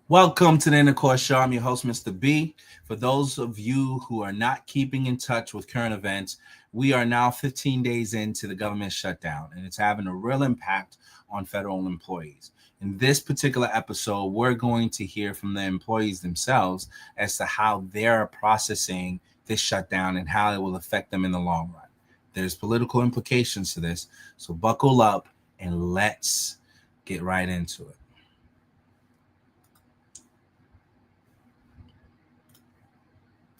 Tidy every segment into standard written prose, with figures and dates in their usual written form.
Welcome to the Intercourse Show. I'm your host, Mr. B. For those of you who are not keeping in touch with current events, we are now 15 days into the government shutdown, and it's having a real impact on federal employees. In this particular episode, we're going to hear from the employees themselves as to how they're processing this shutdown and how it will affect them in the long run. There's political implications to this, so buckle up and let's get right into it.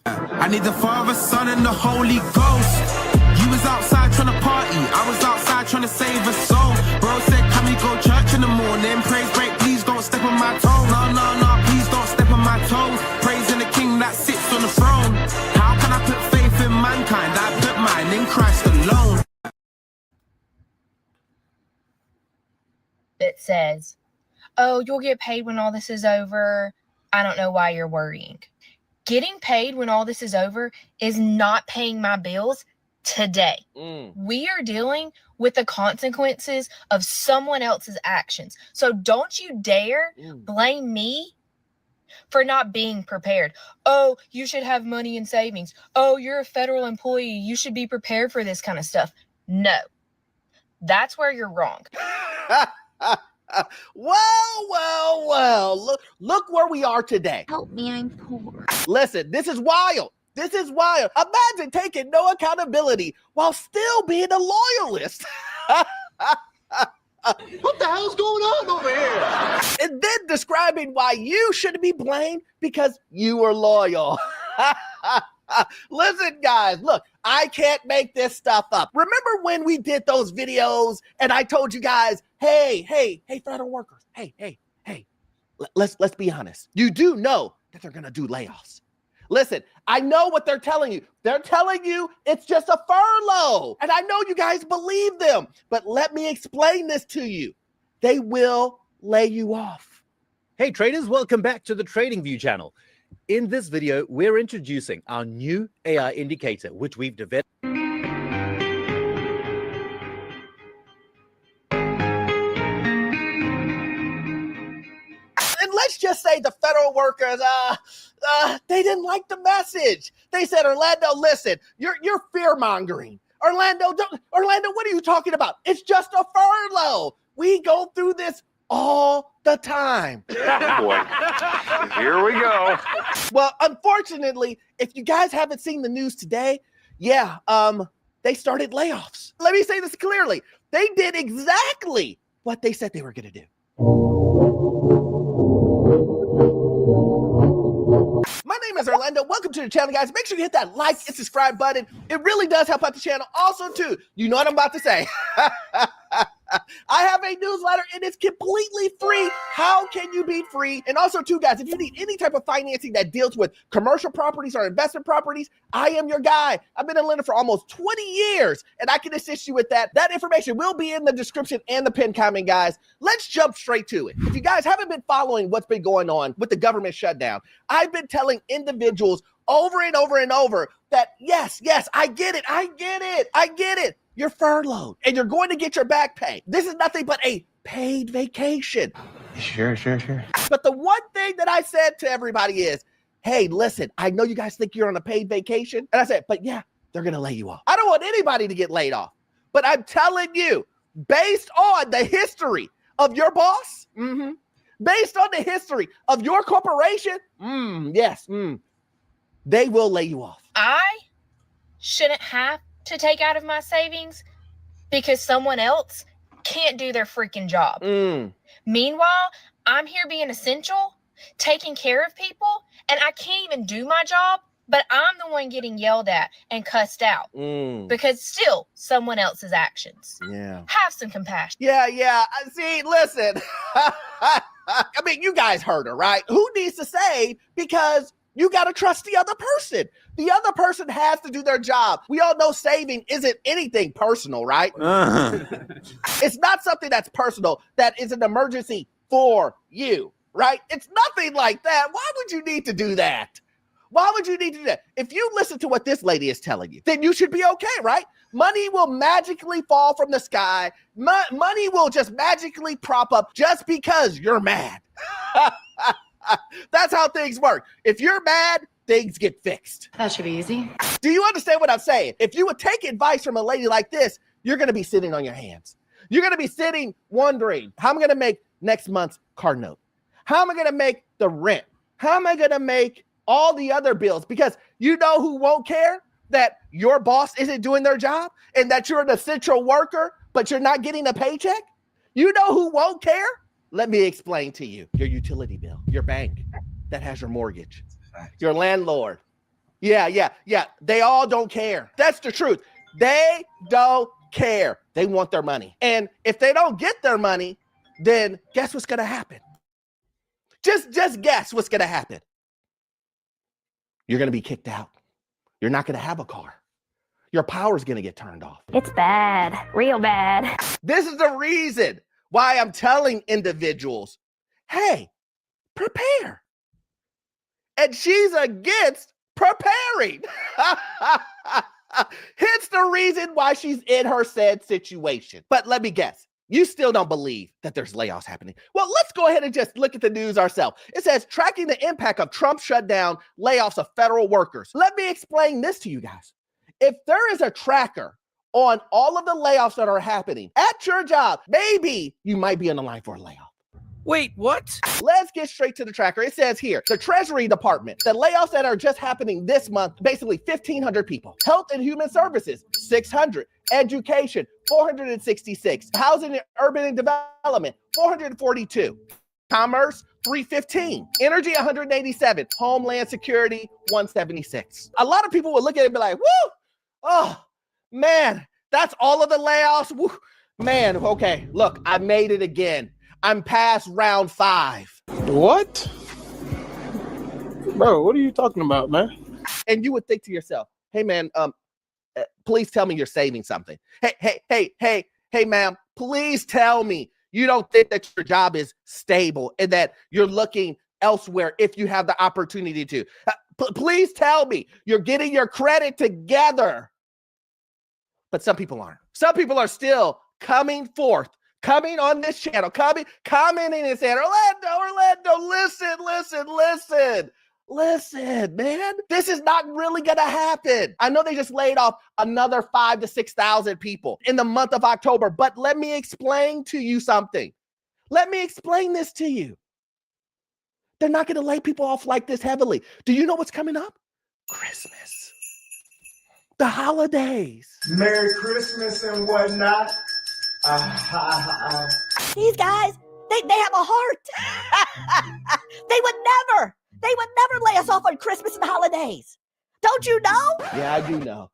I need the Father, Son, and the Holy Ghost. You was outside trying to party, I was outside trying to save a soul. Bro said, can we go church in the morning? Praise break, please don't step on my toes. No, please don't step on my toes. Praising the King that sits on the throne. How can I put faith in mankind? I put mine in Christ alone. It says, oh, you'll get paid when all this is over. I don't know why you're worrying. Getting paid when all this is over is not paying my bills today. We are dealing with the consequences of someone else's actions. So don't you dare blame me for not being prepared. Oh, you should have money in savings. Oh, you're a federal employee. You should be prepared for this kind of stuff. No, that's where you're wrong. Well. Look where we are today. Help me, I'm poor. Listen, this is wild. This is wild. Imagine taking no accountability while still being a loyalist. What the hell's going on over here? And then describing why you shouldn't be blamed because you were loyal. Listen, guys, look, I can't make this stuff up. Remember when we did those videos and I told you guys, hey, federal workers, hey, let's be honest. You do know that they're going to do layoffs. Listen, I know what they're telling you. They're telling you it's just a furlough. And I know you guys believe them, but let me explain this to you. They will lay you off. Hey traders, welcome back to the TradingView channel. In this video, we're introducing our new AI indicator, which we've developed. And let's just say the federal workers, they didn't like the message. They said, Orlando, listen, you're fear-mongering. Orlando, what are you talking about? It's just a furlough. We go through this all the time. Oh boy. Here we go. Well, unfortunately, if you guys haven't seen the news today, they started layoffs. Let me say this clearly. They did exactly what they said they were going to do. My name is Orlando. Welcome to the channel, guys. Make sure you hit that like and subscribe button. It really does help out the channel. Also, too, you know what I'm about to say. I have a newsletter and it's completely free. How can you be free? And also, too, guys, if you need any type of financing that deals with commercial properties or investment properties, I am your guy. I've been a lender for almost 20 years and I can assist you with that. That information will be in the description and the pinned comment, guys. Let's jump straight to it. If you guys haven't been following what's been going on with the government shutdown, I've been telling individuals over and over and over that yes, I get it. You're furloughed and you're going to get your back pay. This is nothing but a paid vacation. Sure. But the one thing that I said to everybody is, hey, listen, I know you guys think you're on a paid vacation. And I said, but yeah, they're going to lay you off. I don't want anybody to get laid off. But I'm telling you, based on the history of your boss, based on the history of your corporation, they will lay you off. I shouldn't have to take out of my savings because someone else can't do their freaking job. Meanwhile, I'm here being essential, taking care of people, and I can't even do my job, but I'm the one getting yelled at and cussed out because still someone else's actions. Yeah. Have some compassion. Yeah. See, listen. I mean, you guys heard her, right? Who needs to save? Because you got to trust the other person. The other person has to do their job. We all know saving isn't anything personal, right? It's not something that's personal, that is an emergency for you, right? It's nothing like that. Why would you need to do that? Why would you need to do that? If you listen to what this lady is telling you, then you should be okay, right? Money will magically fall from the sky. Money will just magically prop up just because you're mad. That's how things work. If you're mad, things get fixed. That should be easy. Do you understand what I'm saying? If you would take advice from a lady like this, you're going to be sitting on your hands. You're going to be sitting wondering, how am I going to make next month's car note? How am I going to make the rent? How am I going to make all the other bills? Because you know who won't care? That your boss isn't doing their job and that you're an essential worker, but you're not getting a paycheck? You know who won't care? Let me explain to you. Your utility bill, your bank that has your mortgage, your landlord. Yeah. They all don't care. That's the truth. They don't care. They want their money. And if they don't get their money, then guess what's going to happen? Just guess what's going to happen. You're going to be kicked out. You're not going to have a car. Your power's going to get turned off. It's bad, real bad. This is the reason why I'm telling individuals, hey, prepare. And she's against preparing. Hence the reason why she's in her said situation. But let me guess, you still don't believe that there's layoffs happening. Well, let's go ahead and just look at the news ourselves. It says, tracking the impact of Trump's shutdown, layoffs of federal workers. Let me explain this to you guys. If there is a tracker on all of the layoffs that are happening at your job, maybe you might be on the line for a layoff. Wait, what? Let's get straight to the tracker. It says here, the Treasury Department, the layoffs that are just happening this month, basically 1,500 people. Health and Human Services, 600. Education, 466. Housing and Urban Development, 442. Commerce, 315. Energy, 187. Homeland Security, 176. A lot of people will look at it and be like, woo, oh, man, that's all of the layoffs. Woo. Man, okay, look, I made it again. I'm past round 5. What? Bro, what are you talking about, man? And you would think to yourself, hey, man, please tell me you're saving something. Hey, ma'am, please tell me you don't think that your job is stable and that you're looking elsewhere if you have the opportunity to. Please tell me you're getting your credit together. But some people aren't. Some people are still coming forth, coming on this channel, commenting and saying, Orlando, listen, man, this is not really going to happen. I know they just laid off another 5,000 to 6,000 people in the month of October, but let me explain to you something. Let me explain this to you. They're not going to lay people off like this heavily. Do you know what's coming up? Christmas. The holidays. Merry Christmas and whatnot. These guys, they have a heart. They would never lay us off on Christmas and holidays. Don't you know? Yeah, I do know.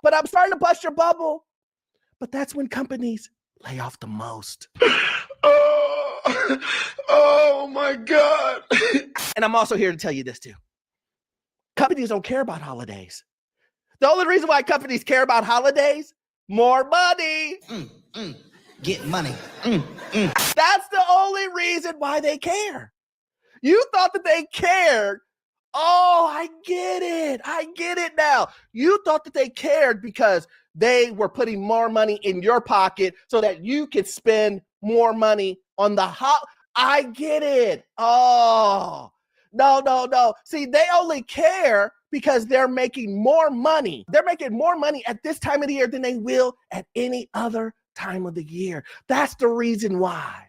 But I'm starting to bust your bubble. But that's when companies lay off the most. Oh my God. And I'm also here to tell you this too. Companies don't care about holidays. The only reason why companies care about holidays, more money. Get money. That's the only reason why they care. You thought that they cared. Oh, I get it now. You thought that they cared because they were putting more money in your pocket so that you could spend more money on the I get it. Oh, no. See, they only care because they're making more money. They're making more money at this time of the year than they will at any other time of the year. That's the reason why.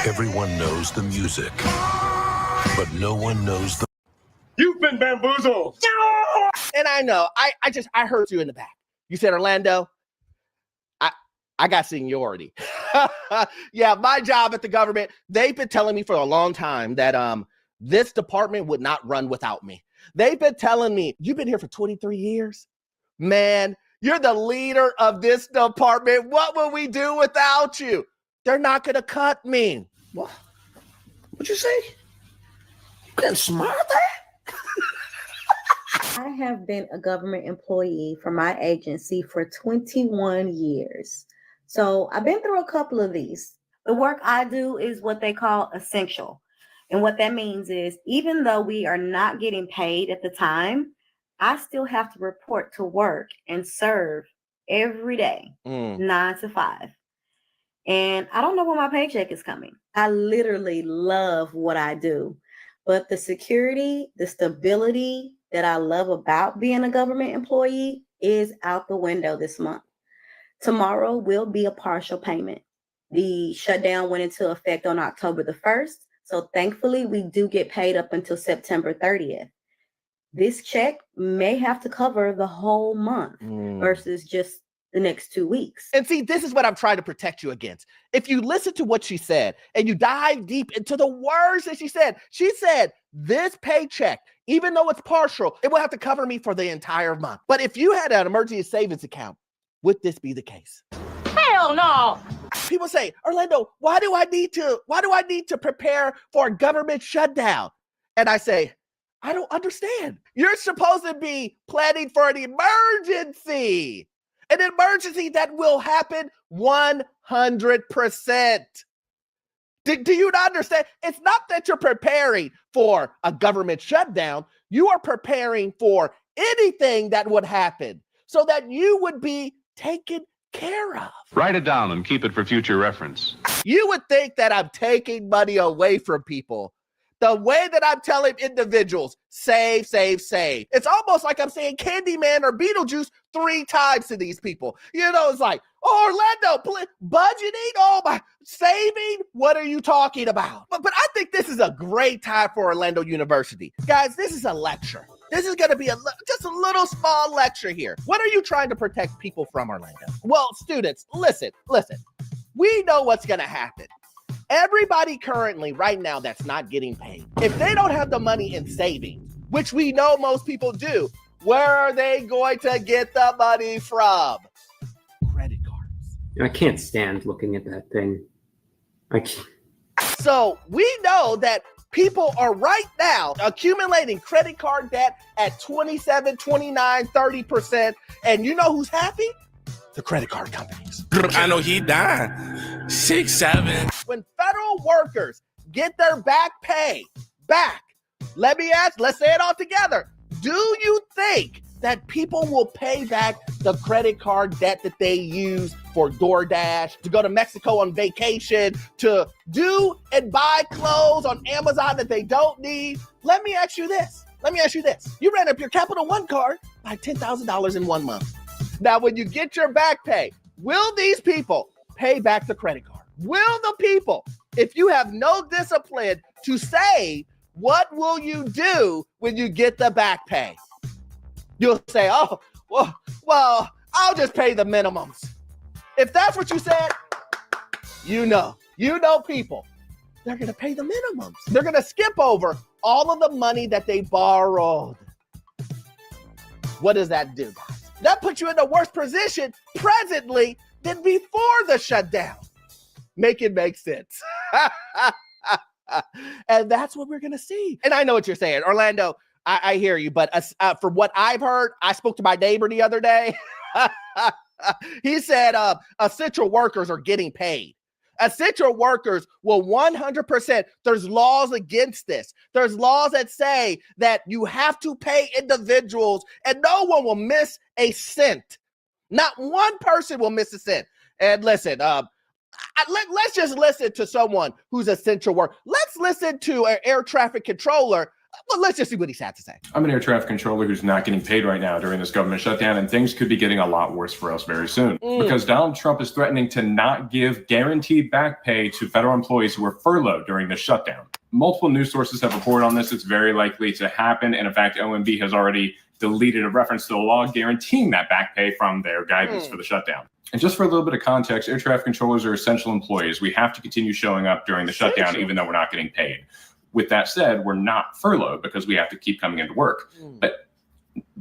Everyone knows the music, but no one knows the... You've been bamboozled. And I know, I heard you in the back. You said, Orlando, I got seniority. Yeah, my job at the government, they've been telling me for a long time that this department would not run without me. They've been telling me, you've been here for 23 years? Man, you're the leader of this department. What will we do without you? They're not going to cut me. What? What'd you say? You getting smart there? I have been a government employee for my agency for 21 years. So I've been through a couple of these. The work I do is what they call essential. And what that means is even though we are not getting paid at the time, I still have to report to work and serve every day, 9 to 5. And I don't know when my paycheck is coming. I literally love what I do, but the security, the stability that I love about being a government employee is out the window this month. Tomorrow will be a partial payment. The shutdown went into effect on October the 1st. So thankfully, we do get paid up until September 30th. This check may have to cover the whole month versus just the next 2 weeks. And see, this is what I'm trying to protect you against. If you listen to what she said and you dive deep into the words that she said this paycheck, even though it's partial, it will have to cover me for the entire month. But if you had an emergency savings account, would this be the case? Hell no. People say, Orlando, why do I need to prepare for a government shutdown? And I say, I don't understand. You're supposed to be planning for an emergency that will happen 100%. Do you not understand? It's not that you're preparing for a government shutdown. You are preparing for anything that would happen so that you would be taken care of. Write it down and keep it for future reference. You would think that I'm taking money away from people. The way that I'm telling individuals, save, save, save. It's almost like I'm saying Candyman or Beetlejuice 3 times to these people. You know, it's like, Orlando, budgeting, oh my, saving, what are you talking about? But I think this is a great time for Orlando University. Guys, this is a lecture. This is going to be just a little small lecture here. What are you trying to protect people from, Orlando? Well, students, listen. We know what's going to happen. Everybody currently right now that's not getting paid, if they don't have the money in savings, which we know most people do, where are they going to get the money from? Credit cards. I can't stand looking at that thing. I can't. So we know that people are right now accumulating credit card debt at 27, 29, 30%. And you know who's happy? The credit card companies. I know he died. 6, 7. When federal workers get their back pay back, let's say it all together. Do you think that people will pay back the credit card debt that they use for DoorDash, to go to Mexico on vacation, to do and buy clothes on Amazon that they don't need? Let me ask you this. You ran up your Capital One card by $10,000 in 1 month. Now, when you get your back pay, will these people pay back the credit card? Will the people, if you have no discipline to save, what will you do when you get the back pay? You'll say, oh, well, I'll just pay the minimums. If that's what you said, you know people, they're going to pay the minimums. They're going to skip over all of the money that they borrowed. What does that do, guys? That puts you in a worse position presently than before the shutdown. Make it make sense. And that's what we're going to see. And I know what you're saying, Orlando. I hear you, but from what I've heard, I spoke to my neighbor the other day. He said essential workers are getting paid. Essential workers will 100%. There's laws against this. There's laws that say that you have to pay individuals and no one will miss a cent. Not one person will miss a cent. And listen, let's just listen to someone who's essential work. Let's listen to an air traffic controller. Well, let's just see what he's had to say. I'm an air traffic controller who's not getting paid right now during this government shutdown, and things could be getting a lot worse for us very soon because Donald Trump is threatening to not give guaranteed back pay to federal employees who were furloughed during this shutdown. Multiple news sources have reported on this. It's very likely to happen. And in fact, OMB has already deleted a reference to the law guaranteeing that back pay from their guidance for the shutdown. And just for a little bit of context, air traffic controllers are essential employees. We have to continue showing up during the shutdown, even though we're not getting paid. With that said, we're not furloughed because we have to keep coming into work. But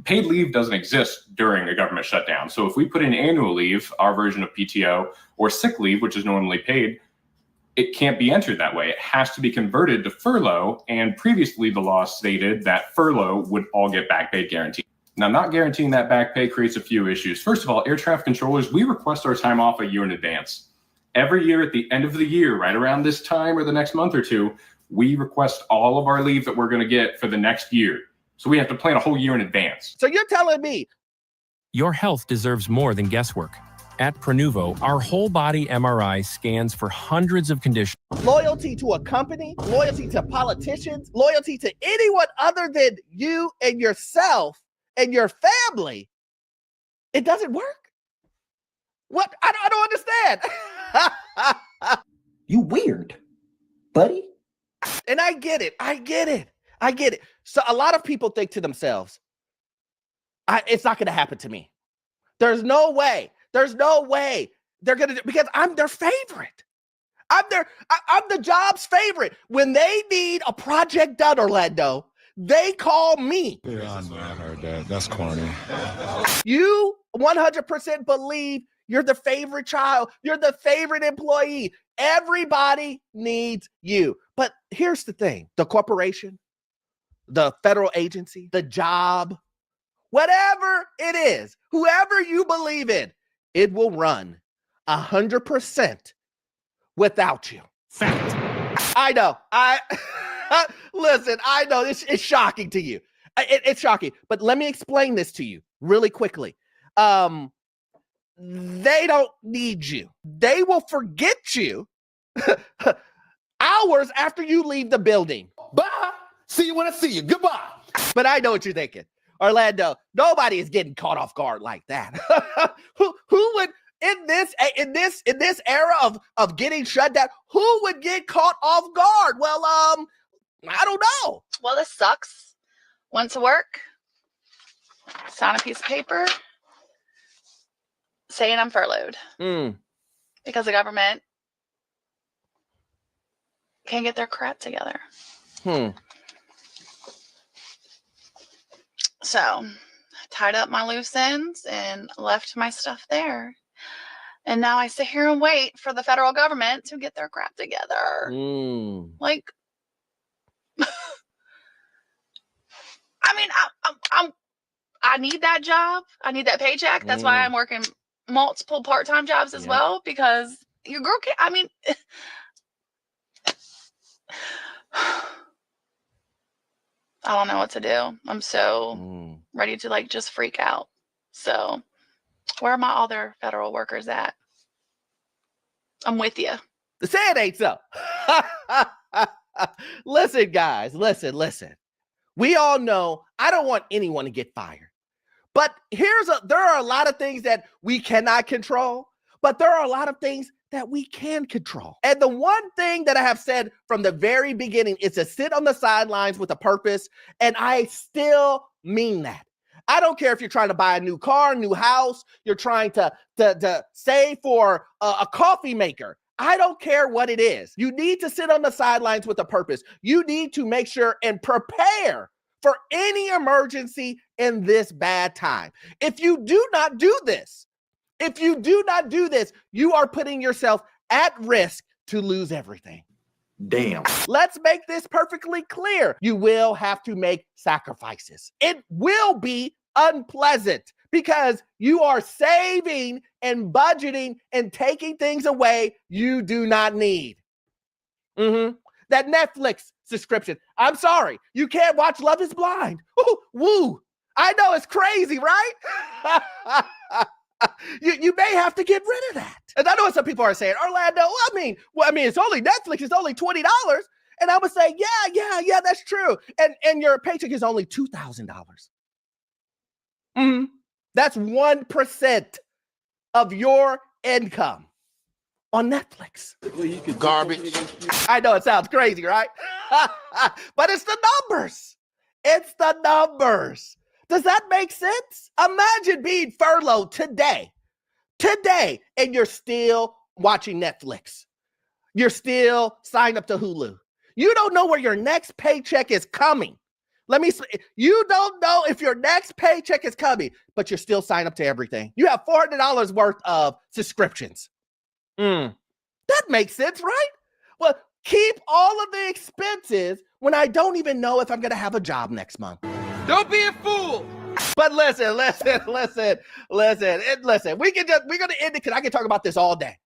paid leave doesn't exist during a government shutdown. So if we put in annual leave, our version of PTO, or sick leave, which is normally paid, it can't be entered that way. It has to be converted to furlough. And previously, the law stated that furlough would all get back pay guaranteed. Now, not guaranteeing that back pay creates a few issues. First of all, air traffic controllers, we request our time off a year in advance. Every year at the end of the year, right around this time or the next month or two, we request all of our leave that we're going to get for the next year. So we have to plan a whole year in advance. So you're telling me Your health deserves more than guesswork. At Prenuvo, our whole body MRI scans for hundreds of conditions. loyalty to a company, loyalty to politicians, loyalty to anyone other than you and yourself and your family, it doesn't work? What? I don't understand. You weird, buddy. And I get it. I get it. So a lot of people think to themselves, it's not going to happen to me. There's no way they're going to, because I'm their favorite. I'm the job's favorite. When they need a project done, Orlando, they call me. Yeah, I know. I heard that. That's corny. You 100% believe you're the favorite child. You're the favorite employee. Everybody needs you. But here's the thing. The corporation, the federal agency, the job, whatever it is, whoever you believe in, it will run 100% without you. Fact. I know. Listen, I know this is shocking to you. It's shocking. But let me explain this to you really quickly. They don't need you. They will forget you hours after you leave the building. Bye. See you when I see you. Goodbye. But I know what you're thinking. Orlando, nobody is getting caught off guard like that. Who would in this era of getting shut down, who would get caught off guard? Well, I don't know. Well, this sucks. Went to work, sign a piece of paper saying I'm furloughed because the government can't get their crap together. So tied up my loose ends and left my stuff there. And now I sit here and wait for the federal government to get their crap together. Like, I mean, I need that job. I need that paycheck. That's why I'm working multiple part-time jobs as well, because your girl can't, I mean, I don't know what to do. I'm so ready to like just freak out. So where are my other federal workers at? I'm with you. Say it ain't so. Listen, guys, listen. We all know I don't want anyone to get fired. But there are a lot of things that we cannot control, but there are a lot of things that we can control. And the one thing that I have said from the very beginning is to sit on the sidelines with a purpose. And I still mean that. I don't care if you're trying to buy a new car, new house, you're trying to save for a coffee maker. I don't care what it is. You need to sit on the sidelines with a purpose. You need to make sure and prepare for any emergency in this bad time. If you do not do this, you are putting yourself at risk to lose everything. Damn. Let's make this perfectly clear. You will have to make sacrifices. It will be unpleasant because you are saving and budgeting and taking things away you do not need. That Netflix subscription. I'm sorry, you can't watch Love is Blind. Ooh, woo. I know it's crazy, right? You may have to get rid of that. And I know what some people are saying, Orlando, I mean, it's only Netflix, it's only $20. And I would say, yeah, that's true. And your paycheck is only $2,000. That's 1% of your income on Netflix. Garbage. I know it sounds crazy, right? But it's the numbers. It's the numbers. Does that make sense? Imagine being furloughed today, and you're still watching Netflix. You're still signed up to Hulu. You don't know where your next paycheck is coming. You don't know if your next paycheck is coming, but you're still signed up to everything. You have $400 worth of subscriptions. That makes sense, right? Well, keep all of the expenses when I don't even know if I'm going to have a job next month. Don't be a fool. But listen. We're going to end it because I can talk about this all day.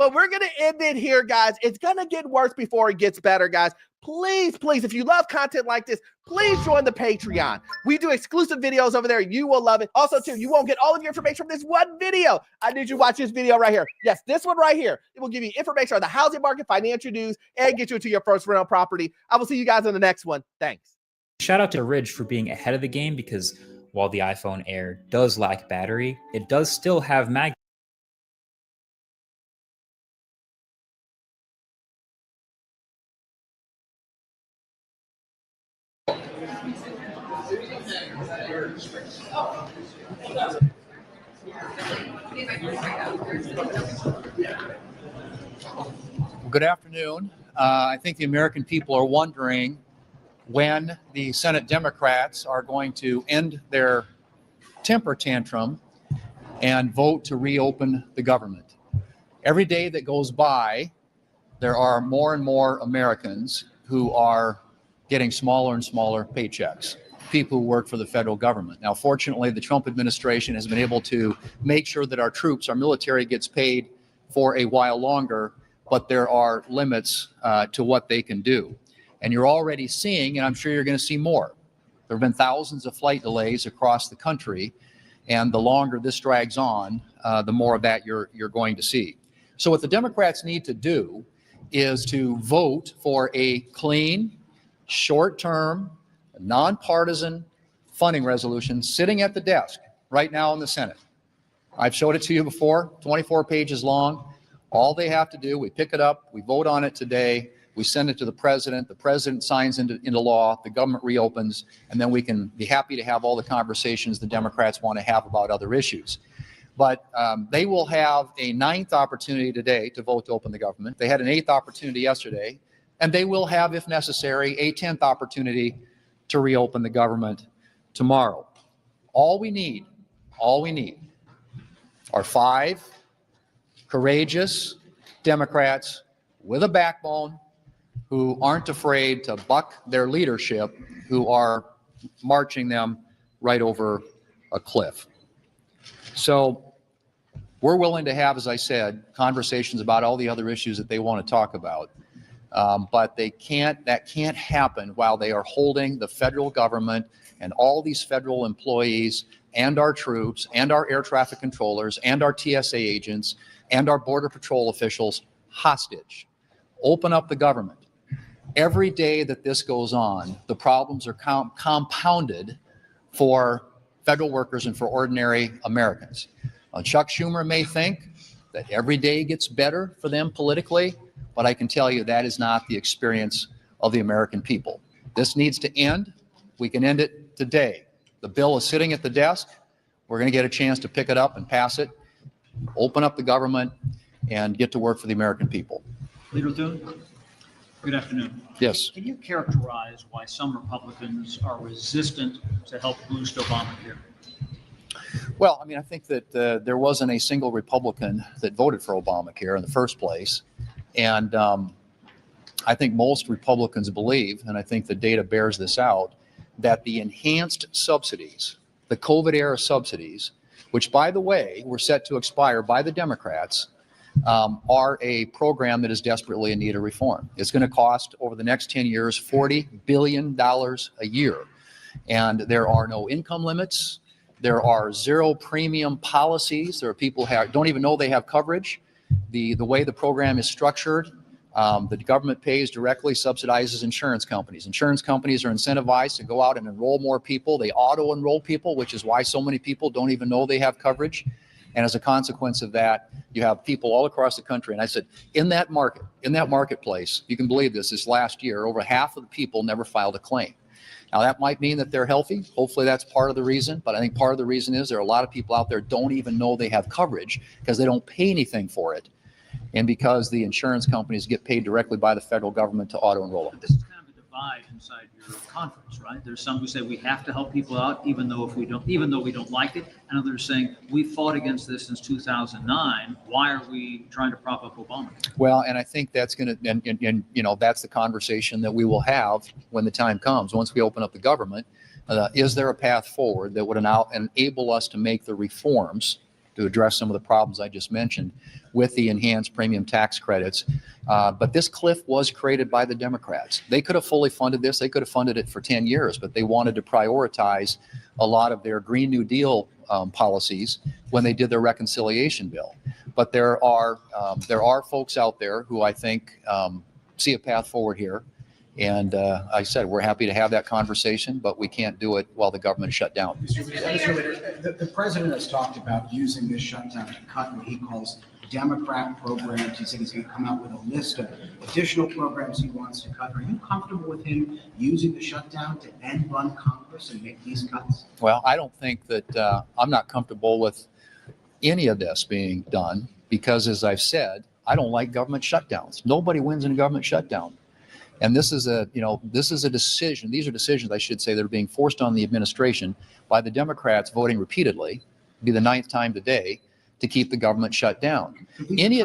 But we're going to end it here, guys. It's going to get worse before it gets better, guys. Please, please, if you love content like this, please join the Patreon. We do exclusive videos over there. You will love it. Also, too, you won't get all of your information from this one video. I need you to watch this video right here. Yes, this one right here. It will give you information on the housing market, financial news, and get you into your first rental property. I will see you guys in the next one. Thanks. Shout out to Ridge for being ahead of the game, because while the iPhone Air does lack battery, it does still have mag. Good afternoon. I think the American people are wondering when the Senate Democrats are going to end their temper tantrum and vote to reopen the government. Every day that goes by, there are more and more Americans who are getting smaller and smaller paychecks, people who work for the federal government. Now, fortunately, the Trump administration has been able to make sure that our troops, our military, gets paid for a while longer, but there are limits to what they can do. And you're already seeing, and I'm sure you're going to see more. There have been thousands of flight delays across the country, and the longer this drags on, the more of that you're going to see. So what the Democrats need to do is to vote for a clean, short-term, nonpartisan funding resolution sitting at the desk right now in the Senate. I've showed it to you before, 24 pages long. All they have to do, we pick it up, we vote on it today, we send it to the president signs into law, the government reopens, and then we can be happy to have all the conversations the Democrats want to have about other issues. But they will have a 9th opportunity today to vote to open the government. They had an 8th opportunity yesterday, and they will have, if necessary, a 10th opportunity to reopen the government tomorrow. All we need are 5 courageous Democrats with a backbone who aren't afraid to buck their leadership, who are marching them right over a cliff. So we're willing to have, as I said, conversations about all the other issues that they want to talk about. But that can't happen while they are holding the federal government and all these federal employees and our troops and our air traffic controllers and our TSA agents and our Border Patrol officials hostage. Open up the government. Every day that this goes on, the problems are compounded for federal workers and for ordinary Americans. Chuck Schumer may think that every day gets better for them politically, but I can tell you that is not the experience of the American people. This needs to end. We can end it today. The bill is sitting at the desk. We're going to get a chance to pick it up and pass it, open up the government, and get to work for the American people. Leader Thune, good afternoon. Yes. Can you characterize why some Republicans are resistant to help boost Obamacare? Well, I mean, I think that there wasn't a single Republican that voted for Obamacare in the first place. And I think most Republicans believe, and I think the data bears this out, that the enhanced subsidies, the COVID-era subsidies, which, by the way, were set to expire by the Democrats, are a program that is desperately in need of reform. It's going to cost over the next 10 years $40 billion a year. And there are no income limits. There are zero premium policies. There are people who don't even know they have coverage. The way the program is structured, the government pays directly, subsidizes insurance companies. Insurance companies are incentivized to go out and enroll more people. They auto-enroll people, which is why so many people don't even know they have coverage. And as a consequence of that, you have people all across the country. And I said, in that marketplace, you can believe this last year, over half of the people never filed a claim. Now, that might mean that they're healthy. Hopefully that's part of the reason. But I think part of the reason is there are a lot of people out there don't even know they have coverage because they don't pay anything for it. And because the insurance companies get paid directly by the federal government to auto-enroll them. This is kind of a divide inside your conference, right? There's some who say we have to help people out even though we don't like it. And others saying we fought against this since 2009. Why are we trying to prop up Obama? Well, and I think that's going to, and you know, that's the conversation that we will have when the time comes. Once we open up the government, is there a path forward that would enable us to make the reforms to address some of the problems I just mentioned with the enhanced premium tax credits. But this cliff was created by the Democrats. They could have fully funded this. They could have funded it for 10 years, but they wanted to prioritize a lot of their Green New Deal policies when they did their reconciliation bill. But there are folks out there who I think see a path forward here. And I said, we're happy to have that conversation, but we can't do it while the government is shut down. The president has talked about using this shutdown to cut what he calls Democrat programs. He said he's going to come out with a list of additional programs he wants to cut. Are you comfortable with him using the shutdown to end run Congress and make these cuts? Well, I don't think that I'm not comfortable with any of this being done because, as I've said, I don't like government shutdowns. Nobody wins in a government shutdown. And this is a decision. These are decisions, I should say, that are being forced on the administration by the Democrats voting repeatedly, it'll be the 9th time today, to keep the government shut down. Any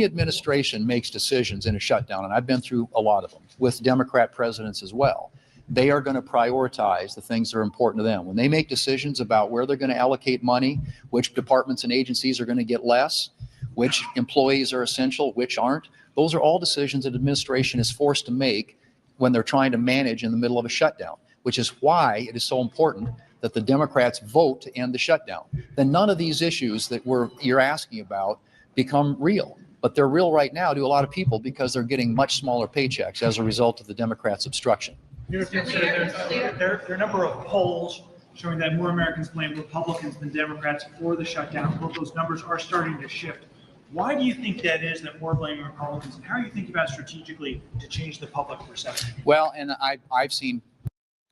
administration makes decisions in a shutdown, and I've been through a lot of them with Democrat presidents as well. They are going to prioritize the things that are important to them. When they make decisions about where they're going to allocate money, which departments and agencies are going to get less, which employees are essential, which aren't, those are all decisions that administration is forced to make when they're trying to manage in the middle of a shutdown, which is why it is so important that the Democrats vote to end the shutdown. Then none of these issues that you're asking about become real. But they're real right now to a lot of people because they're getting much smaller paychecks as a result of the Democrats' obstruction. There are a number of polls showing that more Americans blame Republicans than Democrats for the shutdown. Both those numbers are starting to shift. Why do you think that is, that more blame Republicans? And how are you thinking about strategically to change the public perception? Well, and I've seen.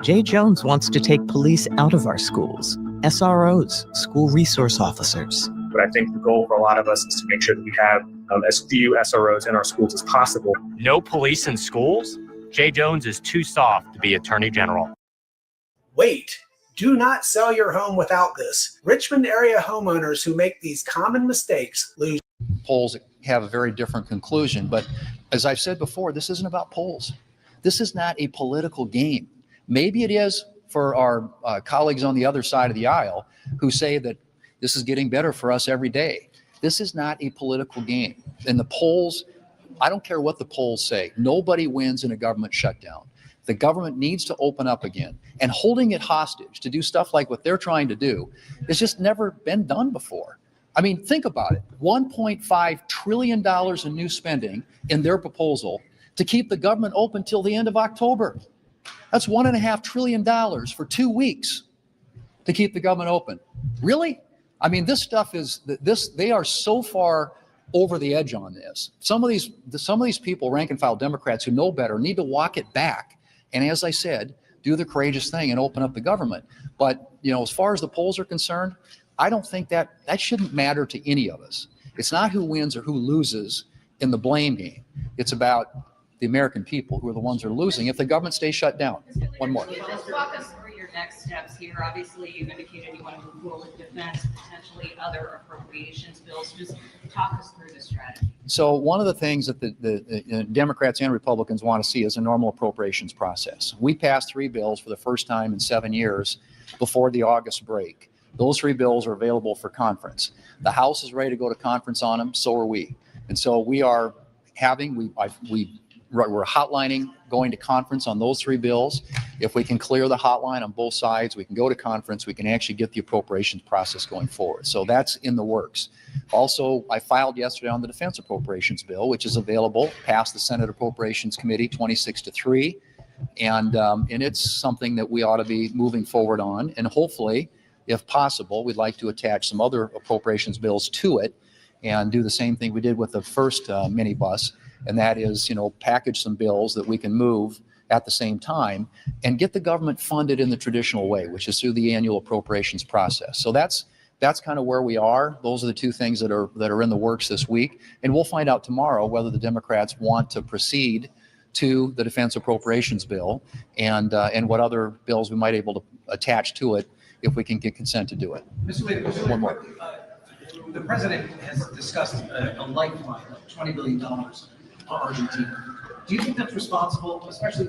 Jay Jones wants to take police out of our schools, SROs, school resource officers. But I think the goal for a lot of us is to make sure that we have as few SROs in our schools as possible. No police in schools? Jay Jones is too soft to be Attorney General. Wait, do not sell your home without this. Richmond area homeowners who make these common mistakes lose. Polls have a very different conclusion, but as I've said before, this isn't about polls. This is not a political game. Maybe it is for our colleagues on the other side of the aisle who say that this is getting better for us every day. This is not a political game. And the polls, I don't care what the polls say, nobody wins in a government shutdown. The government needs to open up again, and holding it hostage to do stuff like what they're trying to do has just never been done before. I mean, think about it. $1.5 trillion in new spending in their proposal to keep the government open till the end of October. That's $1.5 trillion for 2 weeks to keep the government open. Really? I mean, this stuff is they are so far over the edge on this. Some of these people, rank and file Democrats who know better, need to walk it back. And as I said, do the courageous thing and open up the government. But, as far as the polls are concerned, I don't think that shouldn't matter to any of us. It's not who wins or who loses in the blame game. It's about the American people who are the ones who are losing if the government stays shut down. One more. Just walk us through your next steps here. Obviously, you've indicated you want to move forward with defense, potentially other appropriations bills. Just talk us through the strategy. So one of the things that the Democrats and Republicans want to see is a normal appropriations process. We passed 3 bills for the first time in 7 years before the August break. Those 3 bills are available for conference. The House is ready to go to conference on them, so are we. And so we are we're hotlining going to conference on those 3 bills. If we can clear the hotline on both sides, we can go to conference, we can actually get the appropriations process going forward. So that's in the works. Also, I filed yesterday on the defense appropriations bill, which is available, passed the Senate Appropriations Committee 26-3. And it's something that we ought to be moving forward on. And hopefully, if possible, we'd like to attach some other appropriations bills to it and do the same thing we did with the first minibus. And that is, package some bills that we can move at the same time and get the government funded in the traditional way, which is through the annual appropriations process. So that's kind of where we are. Those are the 2 things that are in the works this week. And we'll find out tomorrow whether the Democrats want to proceed to the defense appropriations bill and what other bills we might be able to attach to it if we can get consent to do it. One more. The president has discussed a lifeline of $20 billion for Argentina. Do you think that's responsible, especially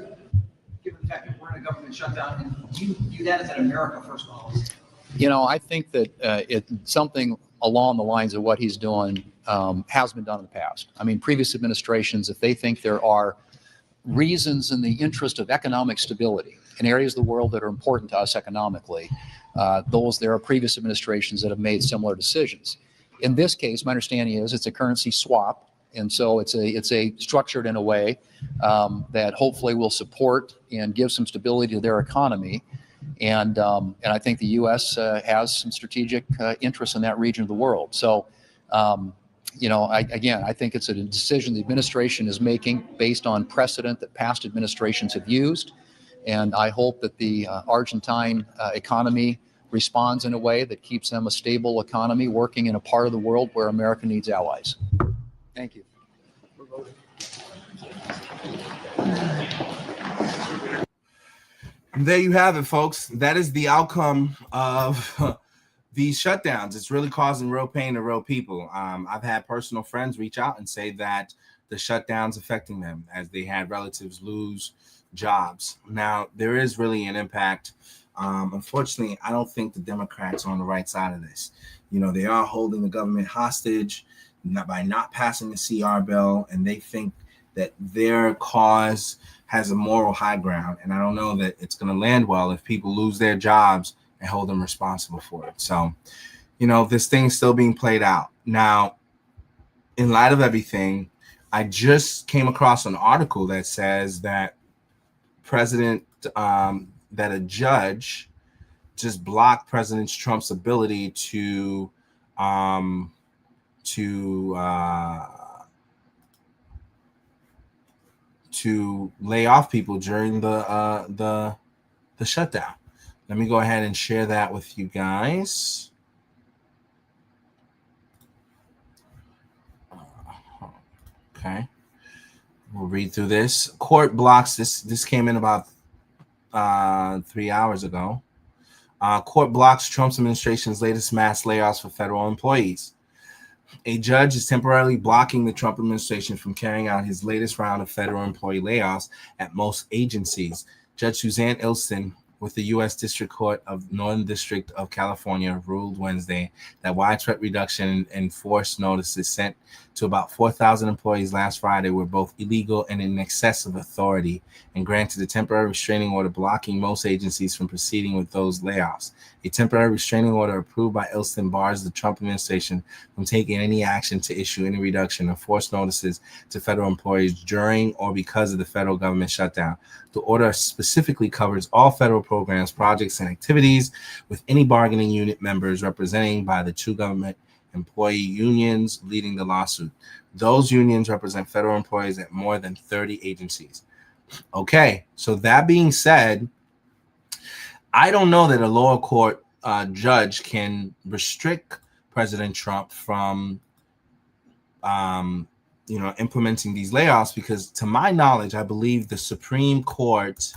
given the fact that we're in a government shutdown, and do you view that as an America First policy? I think that it's something along the lines of what he's doing has been done in the past. I mean, previous administrations, if they think there are reasons in the interest of economic stability in areas of the world that are important to us economically, there are previous administrations that have made similar decisions. In this case, my understanding is it's a currency swap, and so it's structured in a way that hopefully will support and give some stability to their economy. And I think the U.S. Has some strategic interests in that region of the world. So, I think it's a decision the administration is making based on precedent that past administrations have used. And I hope that the Argentine economy responds in a way that keeps them a stable economy working in a part of the world where America needs allies. Thank you. There you have it, folks. That is the outcome of these shutdowns. It's really causing real pain to real people. I've had personal friends reach out and say that the shutdowns affecting them as they had relatives lose jobs. Now, there is really an impact. Unfortunately, I don't think the Democrats are on the right side of this. They are holding the government hostage by not passing the CR bill, and they think that their cause has a moral high ground. And I don't know that it's going to land well if people lose their jobs and hold them responsible for it. So, this thing's still being played out. Now, in light of everything, I just came across an article that says that that a judge just blocked President Trump's ability to lay off people during the shutdown. Let me go ahead and share that with you guys. Okay, we'll read through this. Court blocks this. This came in about 3 hours ago. Court blocks Trump's administration's latest mass layoffs for federal employees. A judge is temporarily blocking the Trump administration from carrying out his latest round of federal employee layoffs at most agencies. Judge Suzanne Ilston with the U.S. District Court of Northern District of California ruled Wednesday that widespread reduction in force notices sent to about 4,000 employees last Friday were both illegal and in excess of authority, and granted a temporary restraining order blocking most agencies from proceeding with those layoffs. A temporary restraining order approved by Ilston bars the Trump administration from taking any action to issue any reduction of force notices to federal employees during or because of the federal government shutdown. The order specifically covers all federal programs, projects, and activities with any bargaining unit members representing by the two government employee unions leading the lawsuit. Those unions represent federal employees at more than 30 agencies. Okay, so that being said, I don't know that a lower court judge can restrict President Trump from implementing these layoffs, because to my knowledge, I believe the Supreme Court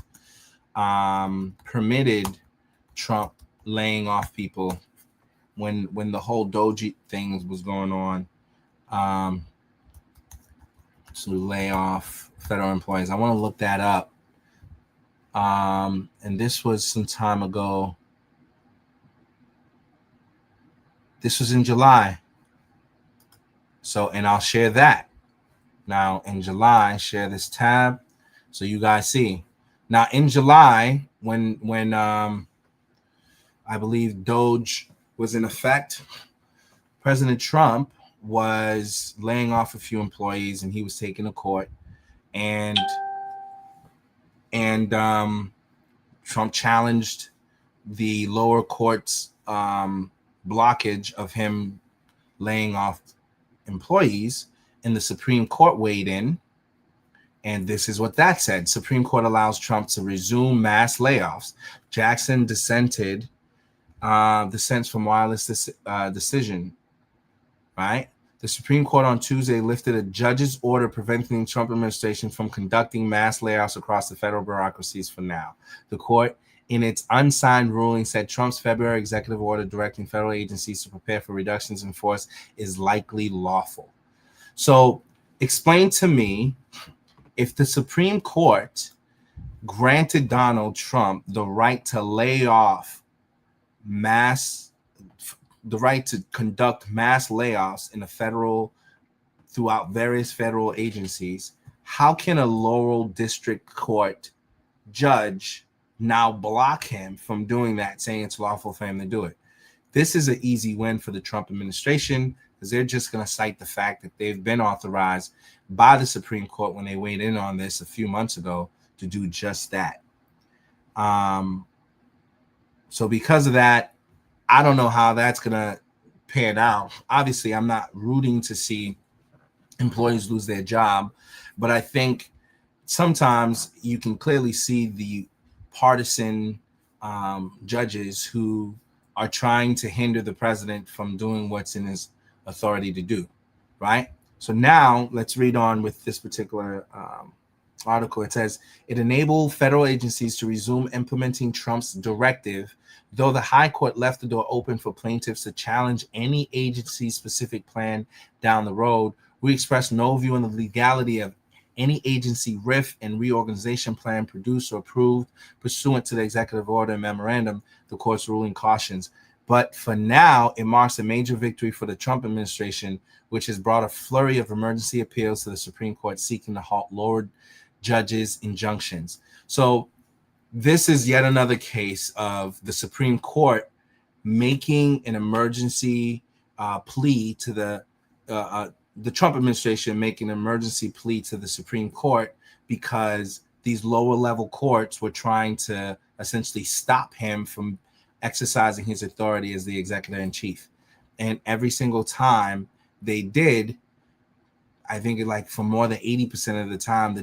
permitted Trump laying off people when the whole Doge thing was going on, to lay off federal employees. I want to look that up. And this was some time ago. This was in July. So, and I'll share that. Now in July, share this tab so you guys see. Now in July, when I believe Doge was in effect, President Trump was laying off a few employees and he was taken to court, and Trump challenged the lower court's blockage of him laying off employees, and the Supreme Court weighed in, and this is what that said. Supreme Court allows Trump to resume mass layoffs. Jackson dissents from wireless decision, right? The Supreme Court on Tuesday lifted a judge's order preventing the Trump administration from conducting mass layoffs across the federal bureaucracies for now. The court, in its unsigned ruling, said Trump's February executive order directing federal agencies to prepare for reductions in force is likely lawful. So explain to me, if the Supreme Court granted Donald Trump the right to lay off the right to conduct mass layoffs throughout various federal agencies, how can a Laurel District Court judge now block him from doing that, saying it's lawful for him to do it? This is an easy win for the Trump administration, because they're just going to cite the fact that they've been authorized by the Supreme Court when they weighed in on this a few months ago to do just that. So because of that, I don't know how that's going to pan out. Obviously, I'm not rooting to see employees lose their job, but I think sometimes you can clearly see the partisan judges who are trying to hinder the president from doing what's in his authority to do, right? So now let's read on with this particular article. It says, it enabled federal agencies to resume implementing Trump's directive, though the High Court left the door open for plaintiffs to challenge any agency-specific plan down the road. We express no view on the legality of any agency RIF and reorganization plan produced or approved pursuant to the executive order and memorandum, the court's ruling cautions. But for now, it marks a major victory for the Trump administration, which has brought a flurry of emergency appeals to the Supreme Court seeking to halt lower judges' injunctions. So this is yet another case of the Supreme Court making an emergency plea to the Trump administration making an emergency plea to the Supreme Court because these lower level courts were trying to essentially stop him from exercising his authority as the executive in chief. And every single time they did, I think like for more than 80% of the time, the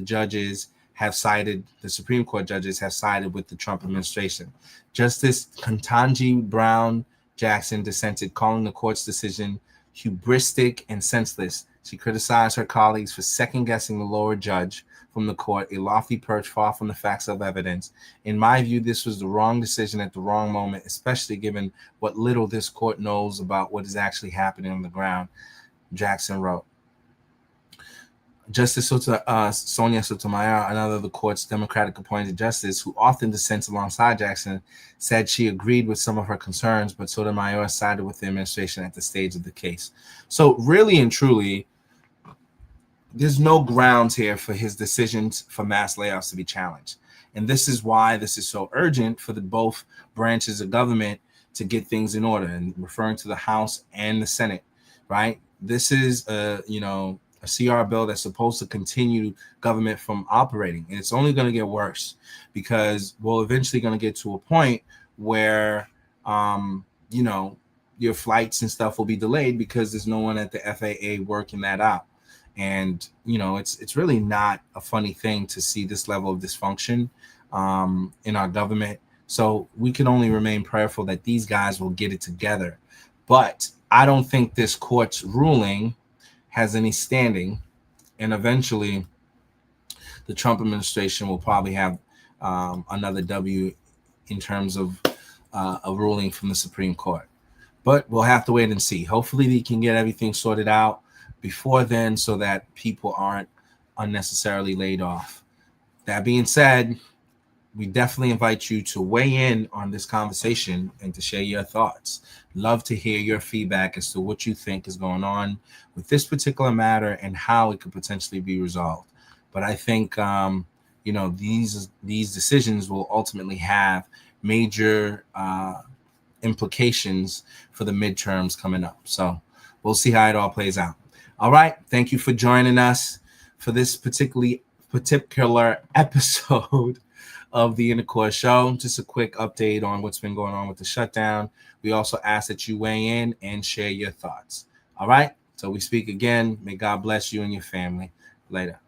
Supreme Court judges have sided with the Trump administration. Justice Ketanji Brown Jackson dissented, calling the court's decision hubristic and senseless. She criticized her colleagues for second-guessing the lower judge from the court, a lofty perch far from the facts of evidence. In my view, this was the wrong decision at the wrong moment, especially given what little this court knows about what is actually happening on the ground, Jackson wrote. Justice Sonia Sotomayor, another of the court's Democratic-appointed justice, who often dissents alongside Jackson, said she agreed with some of her concerns, but Sotomayor sided with the administration at the stage of the case. So really and truly, there's no grounds here for his decisions for mass layoffs to be challenged. And this is why this is so urgent for both branches of government to get things in order, and referring to the House and the Senate, right? This is a CR bill that's supposed to continue government from operating. And it's only going to get worse because we're eventually going to get to a point where, your flights and stuff will be delayed because there's no one at the FAA working that out. And, it's really not a funny thing to see this level of dysfunction in our government. So we can only remain prayerful that these guys will get it together. But I don't think this court's ruling has any standing, and eventually the Trump administration will probably have another W in terms of a ruling from the Supreme Court. But we'll have to wait and see. Hopefully they can get everything sorted out before then so that people aren't unnecessarily laid off. That being said, we definitely invite you to weigh in on this conversation and to share your thoughts. Love to hear your feedback as to what you think is going on with this particular matter and how it could potentially be resolved. But I think, these decisions will ultimately have major implications for the midterms coming up. So we'll see how it all plays out. All right. Thank you for joining us for this particular episode of the Intercourse Show. Just a quick update on what's been going on with the shutdown. We also ask that you weigh in and share your thoughts. All right. So we speak again. May God bless you and your family. Later.